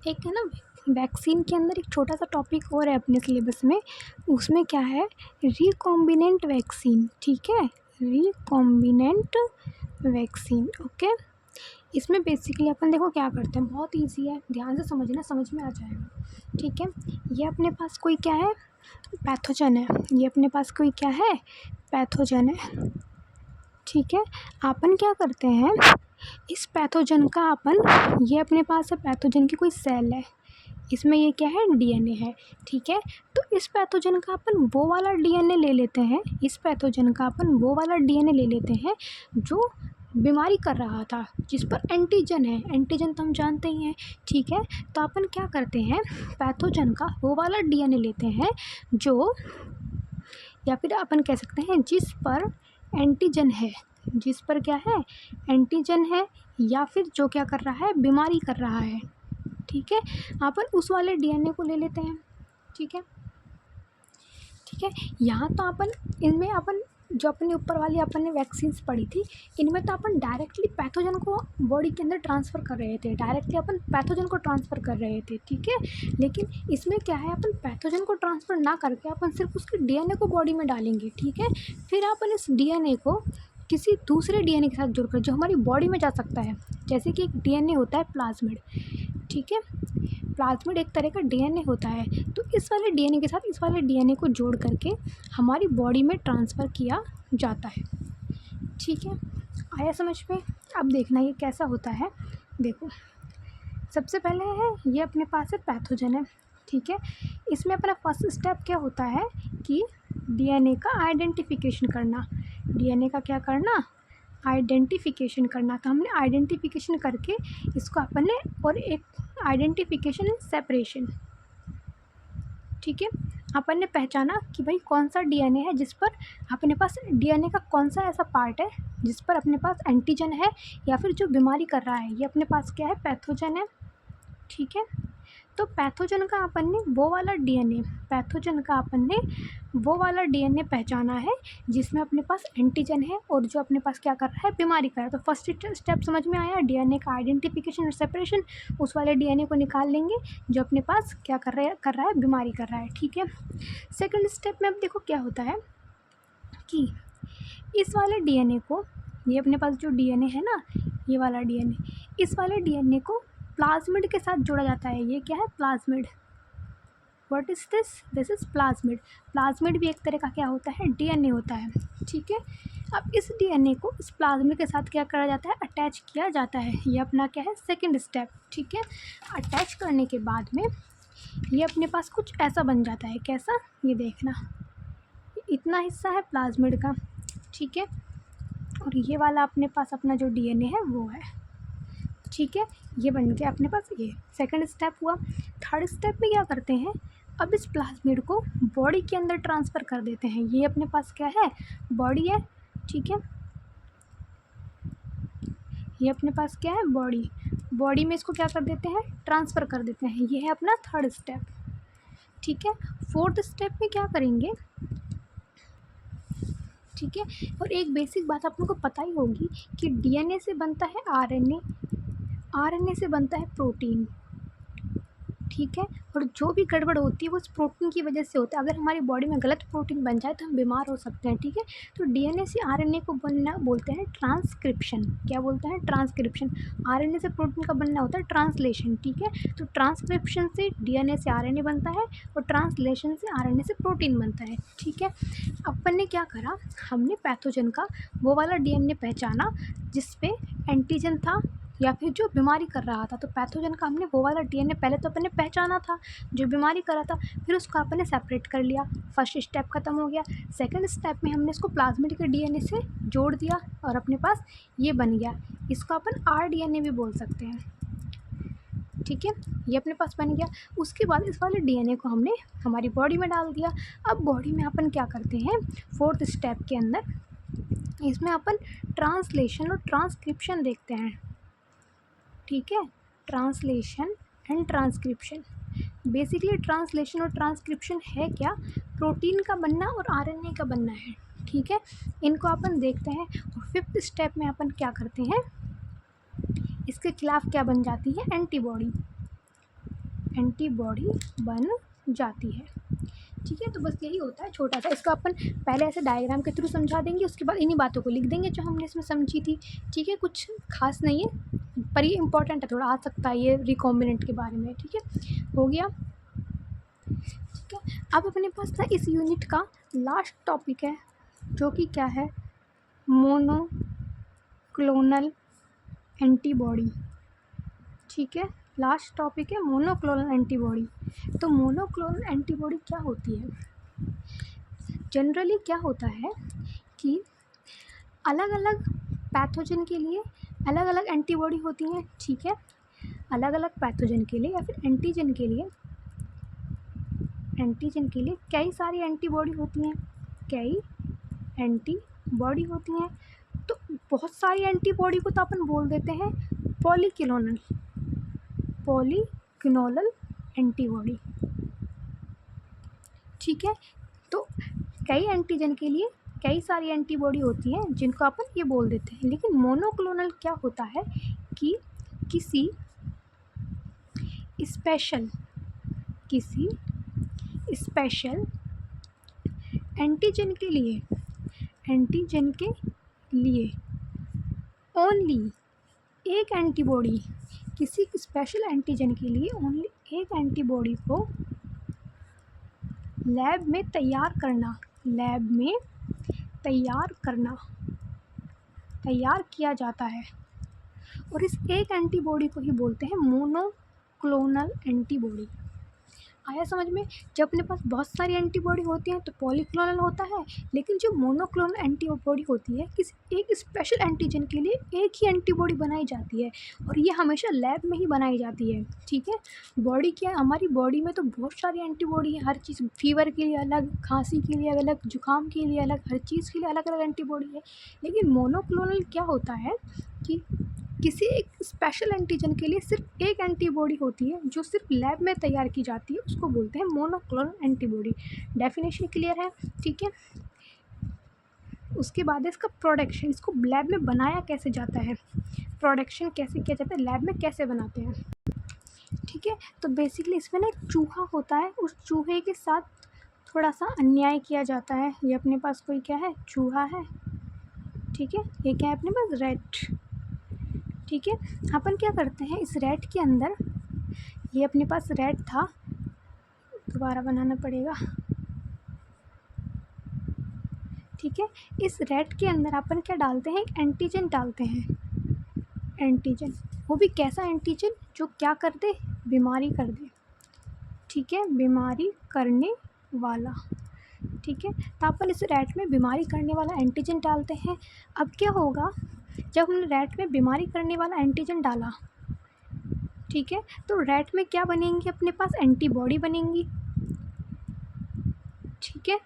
एक है ना, वैक्सीन के अंदर एक छोटा सा टॉपिक और है अपने सिलेबस में, उसमें क्या है, रिकॉम्बिनेंट वैक्सीन। ठीक है, रिकॉम्बिनेंट वैक्सीन। ओके, इसमें बेसिकली अपन देखो क्या करते हैं, बहुत इजी है, ध्यान से समझना, समझ में आ जाएगा। ठीक है, ये अपने पास कोई क्या है, पैथोजन है। ये अपने पास कोई क्या है, पैथोजन है। ठीक है, अपन क्या करते हैं, इस पैथोजन का अपन, ये अपने पास है पैथोजन की कोई सेल है, इसमें ये क्या है, डीएनए है। ठीक है, तो इस पैथोजन का अपन वो वाला डीएनए ले लेते हैं, इस पैथोजन का अपन वो वाला डीएनए ले लेते हैं जो बीमारी कर रहा था, जिस पर एंटीजन है। एंटीजन तो हम जानते ही हैं। ठीक है, तो अपन क्या करते हैं, पैथोजन का वो वाला डीएनए लेते हैं जो, या फिर अपन कह सकते हैं जिस पर एंटीजन है, जिस पर क्या है, एंटीजन है, या फिर जो क्या कर रहा है, बीमारी कर रहा है। ठीक है, अपन उस वाले डीएनए को ले लेते हैं। ठीक है, ठीक है, यहाँ तो अपन, इनमें अपन जो अपने ऊपर वाली अपन ने वैक्सीन्स पढ़ी थी, इनमें तो अपन डायरेक्टली पैथोजन को बॉडी के अंदर ट्रांसफ़र कर रहे थे, डायरेक्टली अपन पैथोजन को ट्रांसफ़र कर रहे थे। ठीक है, लेकिन इसमें क्या है, अपन पैथोजन को ट्रांसफ़र ना करके अपन सिर्फ उसके डीएनए को बॉडी में डालेंगे। ठीक है, फिर अपन इस डीएनए को किसी दूसरे डीएनए के साथ जोड़कर जो हमारी बॉडी में जा सकता है, जैसे कि एक डीएनए होता है प्लाज्मिड। ठीक है, प्लाज्मिड एक तरह का डीएनए होता है, तो इस वाले डीएनए के साथ इस वाले डीएनए को जोड़ करके हमारी बॉडी में ट्रांसफ़र किया जाता है। ठीक है, आया समझ में? अब देखना ये कैसा होता है। देखो, सबसे पहले है ये अपने पास है पैथोजन है। ठीक है, इसमें अपना फर्स्ट स्टेप क्या होता है कि डीएनए का आइडेंटिफिकेशन करना। डीएनए का क्या करना, आइडेंटिफिकेशन करना। तो हमने आइडेंटिफिकेशन करके इसको अपन ने, और एक आइडेंटिफिकेशन एंड सेपरेशन। ठीक है, अपन ने पहचाना कि भाई कौन सा डीएनए है जिस पर अपने पास, डीएनए का कौन सा ऐसा पार्ट है जिस पर अपने पास एंटीजन है या फिर जो बीमारी कर रहा है, ये अपने पास क्या है, पैथोजन है। ठीक है, तो पैथोजन का अपन ने वो वाला डीएनए, पैथोजन का अपन ने वो वाला डीएनए पहचाना है जिसमें अपने पास एंटीजन है और जो अपने पास क्या कर रहा है, बीमारी कर रहा है। तो फर्स्ट स्टेप समझ में आया, डीएनए का आइडेंटिफिकेशन और सेपरेशन। उस वाले डीएनए को निकाल लेंगे जो अपने पास क्या कर रहा है, बीमारी कर रहा है। ठीक है, सेकेंड स्टेप में अब देखो क्या होता है कि इस वाले डीएनए को, ये अपने पास जो डीएनए है ना, ये वाला डीएनए, इस वाले डीएनए को प्लाज्मिड के साथ जोड़ा जाता है। ये क्या है, plasmid. What is this, this is plasmid. Plasmid भी एक तरह का क्या होता है, डीएनए होता है। ठीक है, अब इस डीएनए को इस प्लाज्मिड के साथ क्या करा जाता है, अटैच किया जाता है। ये अपना क्या है, सेकंड स्टेप। ठीक है, अटैच करने के बाद में ये अपने पास कुछ ऐसा बन जाता है। कैसा, ये देखना, इतना हिस्सा है प्लाज्मिड का। ठीक है, और ये वाला अपने पास अपना जो डीएनए है वो है। ठीक है, ये बन गया अपने पास, ये सेकंड स्टेप हुआ। थर्ड स्टेप में क्या करते हैं, अब इस प्लाज्मिड को बॉडी के अंदर ट्रांसफ़र कर देते हैं। ये अपने पास क्या है, बॉडी है। ठीक है, ये अपने पास क्या है, बॉडी। बॉडी में इसको क्या कर देते हैं, ट्रांसफ़र कर देते हैं। ये है अपना थर्ड स्टेप। ठीक है, फोर्थ स्टेप में क्या करेंगे, ठीक है, और एक बेसिक बात आप लोगों को पता ही होगी कि डीएनए से बनता है आरएनए, आरएनए से बनता है प्रोटीन। ठीक है, और जो भी गड़बड़ होती है वो उस प्रोटीन की वजह से होता है। अगर हमारी बॉडी में गलत प्रोटीन बन जाए तो हम बीमार हो सकते हैं। ठीक है, तो डीएनए से आरएनए को बनना बोलते हैं ट्रांसक्रिप्शन। क्या बोलते हैं, ट्रांसक्रिप्शन। आरएनए से प्रोटीन का बनना होता है ट्रांसलेशन। ठीक है, तो ट्रांसक्रिप्शन से डीएनए से आरएनए बनता है और ट्रांसलेशन से आरएनए से प्रोटीन बनता है। ठीक है, अपन ने क्या करा, हमने पैथोजन का वो वाला डीएनए पहचाना जिस पे एंटीजन था या फिर जो बीमारी कर रहा था। तो पैथोजन का हमने वो वाला डीएनए पहले तो अपन ने पहचाना था जो बीमारी कर रहा था, फिर उसको अपन ने सेपरेट कर लिया। फर्स्ट स्टेप खत्म हो गया। सेकंड स्टेप में हमने इसको प्लाज्मिड के डीएनए से जोड़ दिया और अपने पास ये बन गया। इसको अपन आरडीएनए भी बोल सकते हैं। ठीक है, ये अपने पास बन गया। उसके बाद इस वाले डीएनए को हमने हमारी बॉडी में डाल दिया। अब बॉडी में अपन क्या करते हैं, फोर्थ स्टेप के अंदर इसमें अपन ट्रांसलेशन और ट्रांसक्रिप्शन देखते हैं। ठीक है, translation and transcription. Basically translation और ट्रांसक्रिप्शन है क्या, प्रोटीन का बनना और आरएनए का बनना है। ठीक है, इनको अपन देखते हैं। और फिफ्थ स्टेप में अपन क्या करते हैं, इसके खिलाफ क्या बन जाती है, एंटीबॉडी। एंटीबॉडी बन जाती है। ठीक है, तो बस यही होता है छोटा सा। इसका अपन पहले ऐसे डायग्राम के थ्रू समझा देंगे, उसके बाद इन्हीं बातों को लिख देंगे जो हमने इसमें समझी थी। ठीक है, कुछ खास नहीं है पर ये इंपॉर्टेंट है, थोड़ा आ सकता है ये रिकॉम्बिनेंट के बारे में। ठीक है, हो गया। ठीक है, अब अपने पास ना इस यूनिट का लास्ट टॉपिक है जो कि क्या है, मोनोक्लोनल एंटीबॉडी। ठीक है, लास्ट टॉपिक है मोनोक्लोनल एंटीबॉडी। तो मोनोक्लोनल एंटीबॉडी क्या होती है? जनरली क्या होता है कि अलग अलग पैथोजन के लिए अलग अलग एंटीबॉडी होती हैं। ठीक है, अलग अलग पैथोजन के लिए या फिर एंटीजन के लिए कई सारी एंटीबॉडी होती हैं, कई एंटीबॉडी होती हैं। तो बहुत सारी एंटीबॉडी को तो अपन बोल देते हैं पॉलीक्लोनल एंटीबॉडी। ठीक है, तो कई एंटीजन के लिए कई सारी एंटीबॉडी होती हैं जिनको अपन ये बोल देते हैं। लेकिन मोनोक्लोनल क्या होता है कि किसी स्पेशल एंटीजन के लिए ओनली एक एंटीबॉडी, किसी स्पेशल एंटीजन के लिए ओनली एक एंटीबॉडी को लैब में तैयार किया जाता है। और इस एक एंटीबॉडी को ही बोलते हैं मोनोक्लोनल एंटीबॉडी। आया समझ में? जब अपने पास बहुत सारी एंटीबॉडी होती हैं तो पॉलीक्लोनल होता है, लेकिन जो मोनोक्लोनल एंटीबॉडी होती है किसी एक स्पेशल एंटीजन के लिए एक ही एंटीबॉडी बनाई जाती है और ये हमेशा लैब में ही बनाई जाती है। ठीक है, बॉडी क्या है, हमारी बॉडी में तो बहुत सारी एंटीबॉडी है, हर चीज़, फीवर के लिए अलग, खांसी के लिए अलग, जुकाम के लिए अलग, हर चीज़ के लिए अलग अलग एंटीबॉडी है। लेकिन मोनोक्लोनल क्या होता है कि किसी एक स्पेशल एंटीजन के लिए सिर्फ एक एंटीबॉडी होती है जो सिर्फ लैब में तैयार की जाती है, उसको बोलते हैं मोनोक्लोनल एंटीबॉडी। डेफिनेशन क्लियर है? ठीक है, उसके बाद इसका प्रोडक्शन, इसको लैब में बनाया कैसे जाता है, प्रोडक्शन कैसे किया जाता है, लैब में कैसे बनाते हैं। ठीक है, तो बेसिकली इसमें ना एक चूहा होता है, उस चूहे के साथ थोड़ा सा अन्याय किया जाता है। ये अपने पास कोई क्या है, चूहा है। ठीक है, ये क्या है अपने पास, रैट। ठीक है, अपन क्या करते हैं, इस रैट के अंदर, ये अपने पास रैट था, दोबारा बनाना पड़ेगा। ठीक है, इस रैट के अंदर अपन क्या डालते हैं, एक एंटीजन डालते हैं। एंटीजन, वो भी कैसा एंटीजन, जो क्या कर दे, बीमारी कर दे। ठीक है, बीमारी करने वाला। ठीक है, तो अपन इस रैट में बीमारी करने वाला एंटीजन डालते हैं। अब क्या होगा, जब हमने रैट में बीमारी करने वाला एंटीजन डाला, ठीक है, तो रैट में क्या बनेंगी, अपने पास एंटीबॉडी बनेंगी। ठीक है,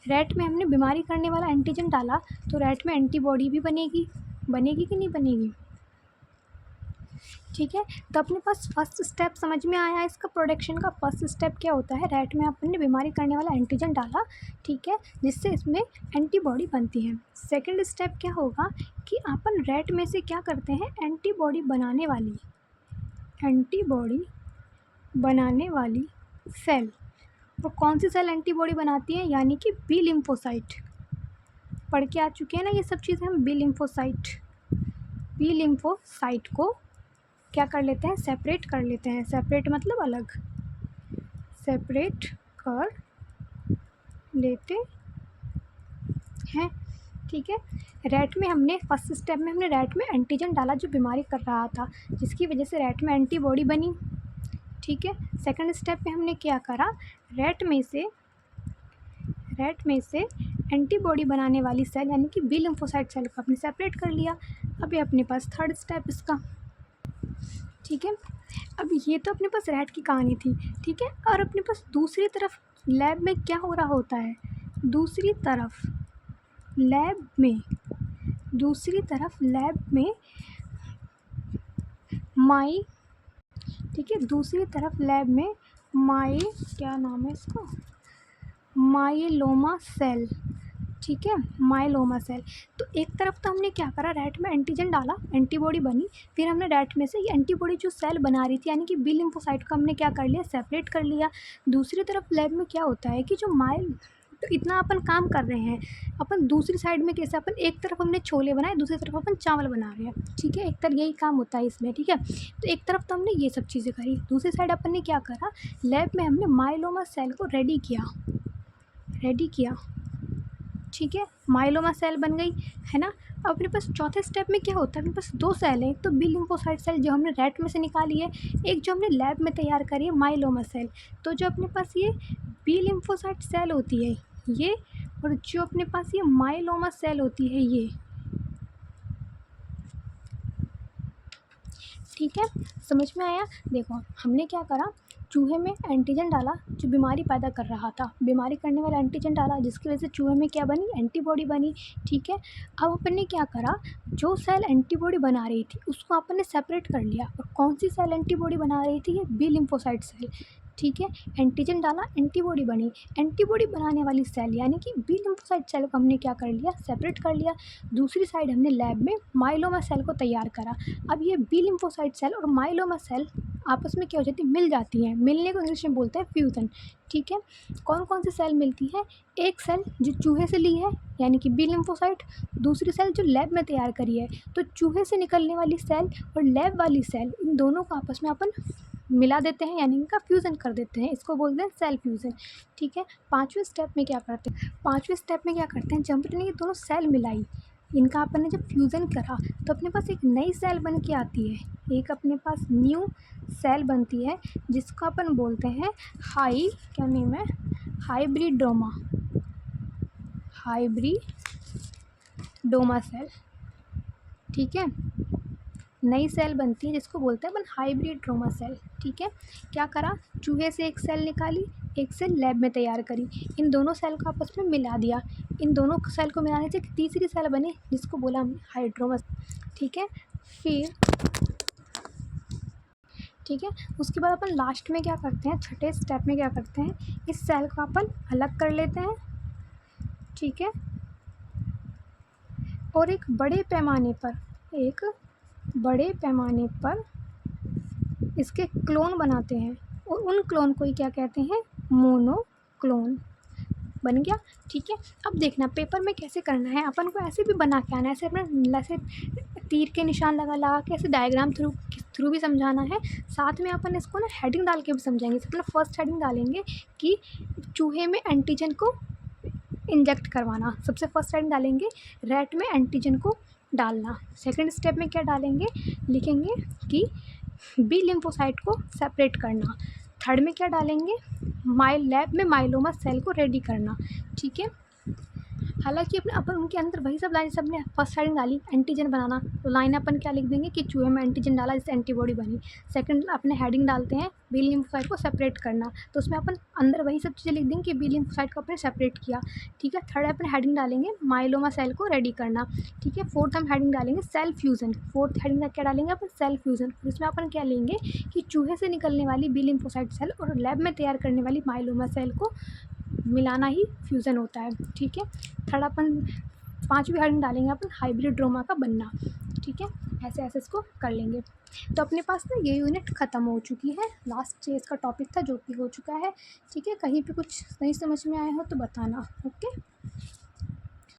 रैट में हमने बीमारी करने वाला एंटीजन डाला तो रैट में एंटीबॉडी भी बनेगी कि नहीं बनेगी। ठीक है, तो अपने पास फर्स्ट स्टेप समझ में आया इसका प्रोडक्शन का। फर्स्ट स्टेप क्या होता है, रैट में अपन ने बीमारी करने वाला एंटीजन डाला, ठीक है, जिससे इसमें एंटीबॉडी बनती है। सेकंड स्टेप क्या होगा कि अपन रैट में से क्या करते हैं, एंटीबॉडी बनाने वाली सेल। और कौन सी सेल एंटीबॉडी बनाती है, यानी कि बी लिम्फोसाइट। पढ़ के आ चुके हैं ना ये सब चीज़ें हम। बी लिम्फोसाइट को क्या कर लेते हैं, सेपरेट कर लेते हैं। सेपरेट मतलब अलग, सेपरेट कर लेते हैं। ठीक है, रैट में हमने फर्स्ट स्टेप में हमने रैट में एंटीजन डाला जो बीमारी कर रहा था, जिसकी वजह से रैट में एंटीबॉडी बनी। ठीक है, सेकंड स्टेप में हमने क्या करा, रैट में से एंटीबॉडी बनाने वाली सेल यानी कि बी लिम्फोसाइट सेल को अपने सेपरेट कर लिया। अब ये अपने पास थर्ड स्टेप इसका। ठीक है, अब ये तो अपने पास रैट की कहानी थी। ठीक है, और अपने पास दूसरी तरफ लैब में क्या हो रहा होता है, दूसरी तरफ लैब में माई, ठीक है, दूसरी तरफ लैब में क्या नाम है इसका, माइलोमा सेल। ठीक है, माइलोमा सेल। तो एक तरफ तो हमने क्या करा, रैट में एंटीजन डाला, एंटीबॉडी बनी, फिर हमने रैट में से ये एंटीबॉडी जो सेल बना रही थी यानी कि बी लिम्फोसाइट को हमने क्या कर लिया, सेपरेट कर लिया। दूसरी तरफ लैब में क्या होता है कि जो तो इतना अपन काम कर रहे हैं, अपन दूसरी साइड में कैसे, अपन एक तरफ हमने छोले बनाए, दूसरी तरफ अपन चावल बना रहे हैं, ठीक है, एक तरफ यही काम होता है इसमें, ठीक है। तो एक तरफ तो हमने ये सब चीज़ें करी, दूसरी साइड अपन ने क्या करा, लैब में हमने माइलोमा सेल को रेडी किया, ठीक है, माइलोमा सेल बन गई, है ना। अब अपने पास चौथे स्टेप में क्या होता है, अपने पास दो सेल है, एक तो बी लिम्फोसाइट सेल जो हमने रैट में से निकाली है, एक जो हमने लैब में तैयार करी है माइलोमा सेल। तो जो अपने पास ये बी लिम्फोसाइट सेल होती है ये, और जो अपने पास ये माइलोमा सेल होती है ये, ठीक है, समझ में आया। देखो हमने क्या करा, चूहे में एंटीजन डाला जो बीमारी पैदा कर रहा था, बीमारी करने वाला एंटीजन डाला जिसकी वजह से चूहे में क्या बनी, एंटीबॉडी बनी, ठीक है। अब अपन ने क्या करा, जो सेल एंटीबॉडी बना रही थी उसको अपन ने सेपरेट कर लिया, और कौन सी सेल एंटीबॉडी बना रही थी, ये बी लिम्फोसाइट सेल, ठीक है। एंटीजन डाला, एंटीबॉडी बनी, एंटीबॉडी बनाने वाली सेल यानी कि बी लिम्फोसाइट सेल को हमने क्या कर लिया, सेपरेट कर लिया। दूसरी साइड हमने लैब में माइलोमा सेल को तैयार करा। अब ये बी लिम्फोसाइट सेल और माइलोमा सेल आपस में क्या हो जाती है, मिल जाती हैं, मिलने को इंग्लिश में बोलते हैं फ्यूज़न, ठीक है। कौन कौन सी सेल मिलती है, एक सेल जो चूहे से ली है यानी कि बी लिम्फोसाइट, दूसरी सेल जो लैब में तैयार करी है। तो चूहे से निकलने वाली सेल और लैब वाली सेल, इन दोनों को आपस में अपन मिला देते हैं यानी इनका फ्यूज़न कर देते हैं, इसको बोलते हैं सेल फ्यूज़न, ठीक है। पाँचवें स्टेप में क्या करते हैं, जब हमने ये दोनों सेल मिलाई, इनका अपन ने जब फ्यूज़न करा तो अपने पास एक नई सेल बन के आती है, एक अपने पास न्यू सेल बनती है जिसको अपन बोलते हैं क्या नेम है, हाइब्रिडोमा सेल, ठीक है। नई सेल बनती है जिसको बोलते हैं अपन हाइब्रिडोमा सेल, ठीक है। क्या करा, चूहे से एक सेल निकाली, एक सेल लैब में तैयार करी, इन दोनों सेल को आपस में मिला दिया, इन दोनों सेल को मिलाने से एक तीसरी सेल बनी जिसको बोला हमने हाइड्रोमा, ठीक है। फिर ठीक है, उसके बाद अपन लास्ट में क्या करते हैं, छठे स्टेप में क्या करते हैं, इस सेल को अपन अलग कर लेते हैं, ठीक है, और एक बड़े पैमाने पर इसके क्लोन बनाते हैं, और उन क्लोन को ही क्या कहते हैं, मोनोक्लोन बन गया, ठीक है। अब देखना पेपर में कैसे करना है, अपन को ऐसे भी बना के आना है, ऐसे अपने ऐसे तीर के निशान लगा के ऐसे डायग्राम थ्रू भी समझाना है, साथ में अपन इसको ना हेडिंग डाल के भी समझाएंगे। मतलब फर्स्ट हेडिंग डालेंगे कि चूहे में एंटीजन को इंजेक्ट करवाना, सबसे फर्स्ट हेडिंग डालेंगे रैट में एंटीजन को डालना। सेकंड स्टेप में क्या डालेंगे, लिखेंगे कि बी लिम्फोसाइट को सेपरेट करना। थर्ड में क्या डालेंगे, लैब में माइलोमा सेल को रेडी करना, ठीक है। हालांकि अपन उनके अंदर वही सब लाइन, सब ने फर्स्ट हेडिंग डाली एंटीजन बनाना, तो लाइन अपन क्या लिख देंगे कि चूहे में एंटीजन डाला जिससे एंटीबॉडी बनी। सेकंड अपने हेडिंग डालते हैं बी लिम्फोसाइट को सेपरेट करना, तो उसमें अपन अंदर वही सब चीज़ें लिख देंगे कि बी लिम्फोसाइट को अपने सेपरेट किया, ठीक है। थर्ड अपन हेडिंग डालेंगे माइलोमा सेल को रेडी करना, ठीक है। फोर्थ हम हेडिंग डालेंगे सेल फ्यूज़न, फोर्थ हेडिंग क्या डालेंगे अपन, सेल फ्यूज़न। उसमें अपन क्या लेंगे कि चूहे से निकलने वाली बी लिम्फोसाइट सेल और लैब में तैयार करने वाली माइलोमा सेल को मिलाना ही फ्यूज़न होता है, ठीक है। थर्ड अपन पांचवी हेडिंग डालेंगे अपन हाइब्रिडोमा का बनना, ठीक है। ऐसे ऐसे इसको कर लेंगे। तो अपने पास ना ये यूनिट ख़त्म हो चुकी है, लास्ट जो इसका टॉपिक था जो कि हो चुका है, ठीक है। कहीं पे कुछ नहीं समझ में आया हो तो बताना, ओके।